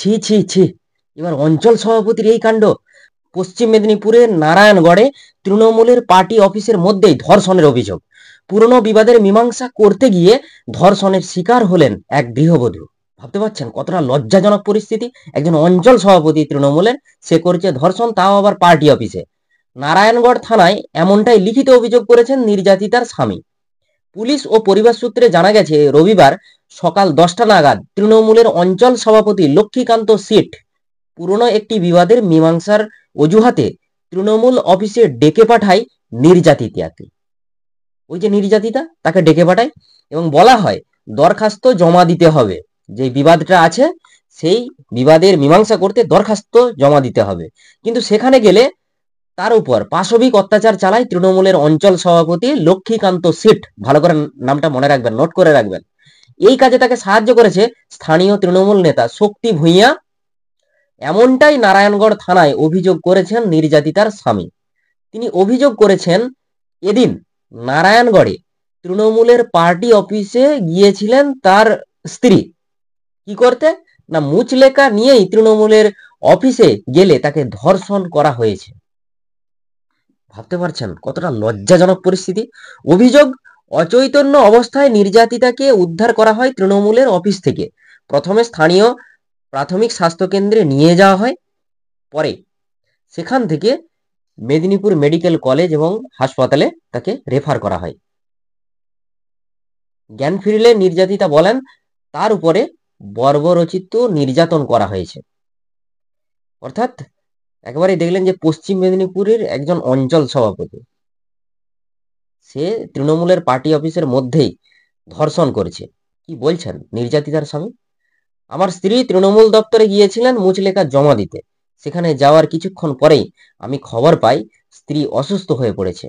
ছি ছি ছি, এবার অঞ্চল সভাপতির এই কাণ্ড। পশ্চিম মেদিনীপুরের নারায়ণগড়ে তৃণমূলের পার্টি অফিসের মধ্যেই ধর্ষণের অভিযোগ। পুরনো বিবাদের মীমাংসা করতে গিয়ে ধর্ষণের শিকার হলেন এক গৃহবধূ। ভাবতে পারছেন কতটা লজ্জাজনক পরিস্থিতি? একজন অঞ্চল সভাপতি তৃণমূলের, সে করছে ধর্ষণ, তাও আবার পার্টি অফিসে। নারায়ণগড় থানায় এমনটাই লিখিত অভিযোগ করেছেন নির্যাতিতার স্বামী। পুলিশ ও পরিবার সূত্রে জানা গেছে, রবিবার সকাল 10টা নাগাদ তৃণমূলের অঞ্চল সভাপতি লক্ষ্মীকান্ত সিট পুরনো একটি বিবাদের মীমাংসার অজুহাতে তৃণমূল অফিসে ডেকে পাঠায় নির্যাতিতাকে। ওই যে নির্যাতিতা, তাকে ডেকে পাঠায় এবং বলা হয় দরখাস্ত জমা দিতে হবে। যে বিবাদটা আছে সেই বিবাদের মীমাংসা করতে দরখাস্ত জমা দিতে হবে। কিন্তু সেখানে গেলে তার উপর পাশবিক অত্যাচার চালায় তৃণমূলের অঞ্চল সভাপতি লক্ষ্মীকান্ত সিট। ভালো করে নামটা মনে রাখবেন, নোট করে রাখবেন। এই কাজে তাকে সাহায্য করেছে স্থানীয় তৃণমূল নেতা শক্তি ভূঁইয়া। এমনটাই নারায়ণগড় থানায় অভিযোগ করেছেন নির্যাতিতার স্বামী। তিনি অভিযোগ করেছেন, এদিন নারায়ণগড়ে তৃণমূলের পার্টি অফিসে গিয়েছিলেন তার স্ত্রী। কি করতে না, মুচলেকা নিয়েই তৃণমূলের অফিসে গেলে তাকে ধর্ষণ করা হয়েছে। ভাবতে পারছেন কতটা লজ্জাজনক পরিস্থিতি? অভিযোগ, অচৈতন্য অবস্থায় নির্যাতিতাকে উদ্ধার করা হয় তৃণমূলের অফিস থেকে। প্রথমে স্থানীয় প্রাথমিক স্বাস্থ্য কেন্দ্রে নিয়ে যাওয়া হয়, পরে সেখান থেকে মেদিনীপুর মেডিকেল কলেজ এবং হাসপাতালে তাকে রেফার করা হয়। জ্ঞান ফিরলে নির্যাতিতা বলেন তার উপরে বর্বরচিত নির্যাতন করা হয়েছে। অর্থাৎ একেবারে দেখলেন যে পশ্চিম মেদিনীপুরের একজন অঞ্চল সভাপতি, সে তৃণমূলের পার্টি অফিসের মধ্যেই ধর্ষণ করেছে। কি বলছেন নির্যাতিতার স্বামী? আমার স্ত্রী তৃণমূল দপ্তরে গিয়েছিলেন মুচলেখা জমা দিতে। সেখানে যাওয়ার কিছুক্ষণ পরেই আমি খবর পাই স্ত্রী অসুস্থ হয়ে পড়েছে।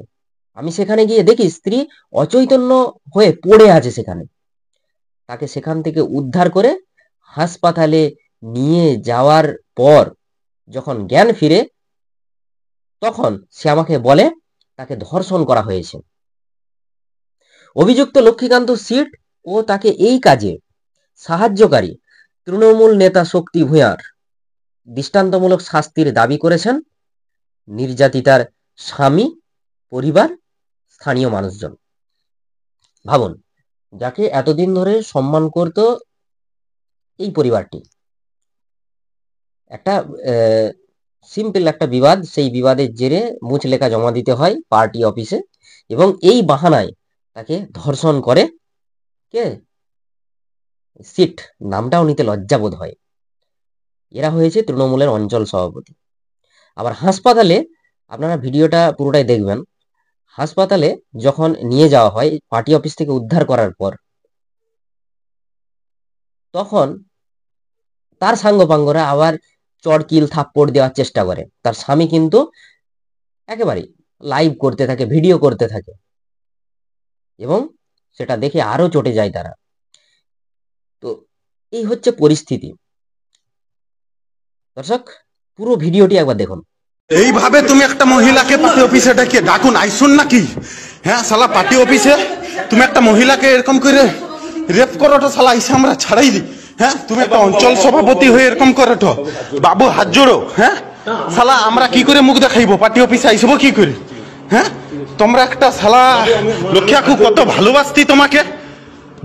আমি সেখানে গিয়ে দেখি স্ত্রী অচৈতন্য হয়ে পড়ে আছে সেখানে। তাকে সেখান থেকে উদ্ধার করে হাসপাতালে নিয়ে যাওয়ার পর যখন জ্ঞান ফিরে, তখন সে আমাকে বলে তাকে ধর্ষণ করা হয়েছে। অভিযুক্ত লক্ষ্মীকান্ত সিট ও তাকে এই কাজে সাহায্যকারী তৃণমূল নেতা শক্তি ভূঁইয়ার দৃষ্টান্তমূলক শাস্তির দাবি করেছেন নির্যাতিতার স্বামী, পরিবার, স্থানীয় মানুষজন। ভাবুন, যাকে এতদিন ধরে সম্মান করত এই পরিবারটি, একটা সিম্পল একটা বিবাদ, সেই বিবাদের জেরে মুচলেখা জমা দিতে হয় পার্টি অফিসে, এবং এই বাহানায় তাকে ধর্ষণ করে কে? সিট। নামটাও নিতে লজ্জাবোধ হয়। এরা হয়েছে তৃণমূলের অঞ্চল সভাপতি। আবার হাসপাতালে, আপনারা ভিডিওটা পুরোটাই দেখবেন, হাসপাতালে যখন নিয়ে যাওয়া হয় পার্টি অফিস থেকে উদ্ধার করার পর, তখন তার সাঙ্গপাঙ্গরা আবার চড়কিল থাপ্পড় দেওয়ার চেষ্টা করে। তার স্বামী কিন্তু একেবারে লাইভ করতে থাকে, ভিডিও করতে থাকে, এবং সেটা দেখে আরো চটে যায় তারা। তো এই হচ্ছে পরিস্থিতি। দর্শক, পুরো ভিডিওটি একবার দেখুন। এইভাবে তুমি একটা মহিলাকে পার্টি অফিসে ডেকে ডাকুন আইসুন নাকি? হ্যাঁ শালা, পার্টি অফিসে তুমি একটা মহিলাকে এরকম করে রেপ করোটো, শালা আইসে আমরা ছাড়াই দিই। হ্যাঁ, তুমি একটা অঞ্চল সভাপতি হয়ে এরকম করোটো, বাবু হাত জোড়ো। হ্যাঁ শালা, আমরা কি করে মুখ দেখাইবো? পার্টি অফিসে আইসবো কি করে? হ্যাঁ, তোমরা একটা শালা লক্ষ্যাকু কত ভালোবাসতি তোমাকে,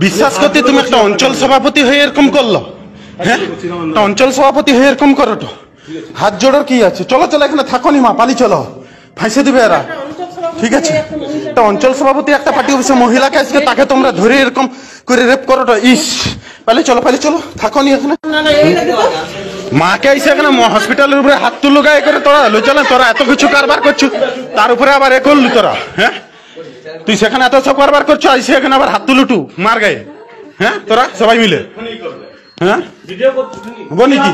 বিশ্বাস করতে তুমি একটা অঞ্চল সভাপতি হয়ে এরকম করলো। হ্যাঁ, একটা অঞ্চল সভাপতি হয়ে এরকম করোটো, হাত জোড়ার কি আছে? চলো চলো, এখানে থাকো নি মা, পালি চলো, ফাঁসে দিবে এরা। ঠিক আছে, একটা অঞ্চল সভাপতি একটা পার্টি অফিসে মহিলাকে আজকে তাকে তোমরা ধরে এরকম করে রেপ করো তো, ইস, পালি চলো, থাকো নি এখানে। মাকে আইসে এখানে হসপিটালের উপরে হাত তুলো গায়ে করে তোরা লোচনা, তোরা এত কিছু কারবার করছো, তার উপরে আবার এ করলু তোরা। হ্যাঁ, তুই সেখানে এত সব কারবার করছো, আইসে এখানে আবার হাত তুলুটু মার গায়ে। হ্যাঁ, তোরা সবাই মিলে। হ্যাঁ বলি কি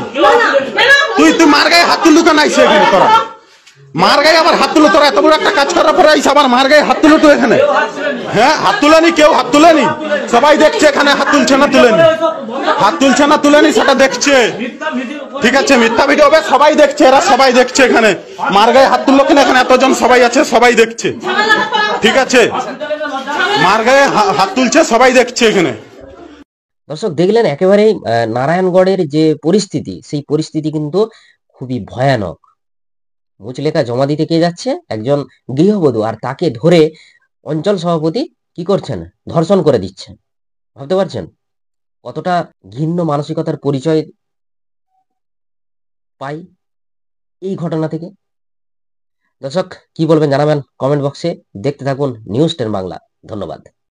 তুই মার গায়ে হাত তুললু কেন? আইসে এখানে তোরা মার গায়ে আবার হাত তুলো, তোরা এত বড় একটা কাজ করার পরে আইসে আবার মার গায়ে হাত তুলো তো এখানে। হ্যাঁ, হাত তুলেনি, কেউ হাত তুলেনি, সবাই দেখছে এখানে হাত তুলছে না তুলেনি, হাত তুলছে না তুলেনি সেটা দেখছে। ঠিক আছে, মিথ্যা ভিডিও হবে, সবাই দেখছে, এরা সবাই দেখছে এখানে মার গায়ে হাত তুললো কিনা, এখানে এতজন সবাই আছে, সবাই দেখছে। ঠিক আছে, মার গায়ে হাত তুলছে, সবাই দেখছে এখানে। দর্শক দেখলেন একেবারেই নারায়ণগড়ের যে পরিস্থিতি, সেই পরিস্থিতি কিন্তু খুবই ভয়ানক। মুচলেখা জমা দিতে কে যাচ্ছে? একজন গৃহবধূ, আর তাকে ধরে অঞ্চল সভাপতি কি করছেন? ধর্ষণ করে দিচ্ছেন। ভাবতে পারছেন কতটা ঘিন্ন মানসিকতার পরিচয় পাই এই ঘটনা থেকে? দর্শক কি বলবেন জানাবেন কমেন্ট বক্সে। দেখতে থাকুন নিউজ 10 বাংলা। ধন্যবাদ।